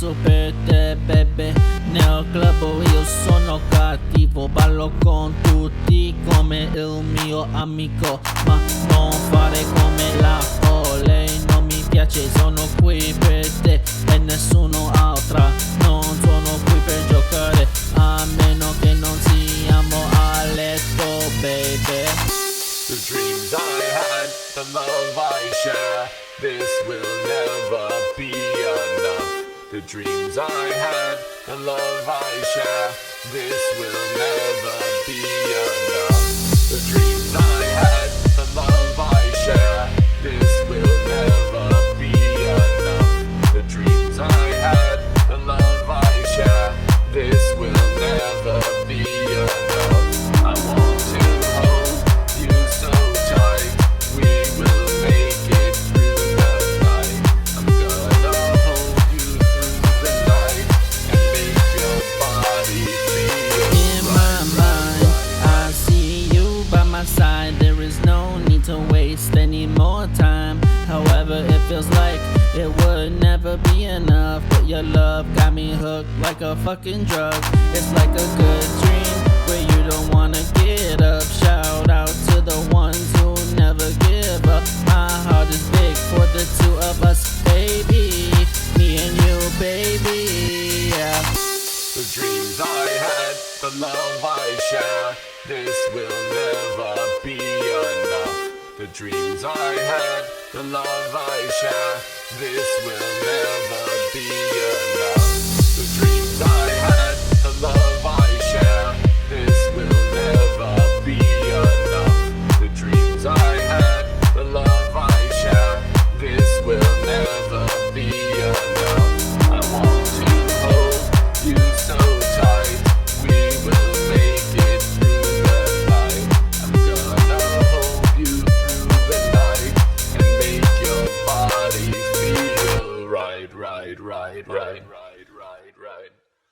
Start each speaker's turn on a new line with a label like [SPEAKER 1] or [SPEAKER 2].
[SPEAKER 1] pazzo per te, bebe. Nel club io sono cattivo, ballo con tutti come il mio amico, ma non fare come la folle. Non mi piace, sono qui per te e nessuno altra. Non sono qui per giocare, a meno che non siamo a letto, baby.
[SPEAKER 2] The dreams I had, the love I share, this will never be enough. The dreams I had, the love I share, this will never be enough. The dreams I had, the love I share, this will never be enough. The dreams I had, the love I share, this will never be enough. I want to hold you so tight, we will make it through the night. I'm gonna hold you through the night and make your body feel
[SPEAKER 1] In my mind, I see you by my side. There is no need to waste any more time. However, it feels like it would never be enough. But your love got me hooked like a fucking drug. It's like a good dream where you don't wanna get up. Shout out to the ones who never give up. My heart is big for the two of us, baby. Me and you, baby, yeah.
[SPEAKER 2] the dreams I had, the love I share, this will never be enough. The dreams I had, the love I share, this will never be enough. The dreams I had, the love I share, this will never be enough. The dreams I had, the love I share, this will never be enough. I want to hold you so tight, we will make it through the night. I'm gonna hold you through the night and make your body feel right.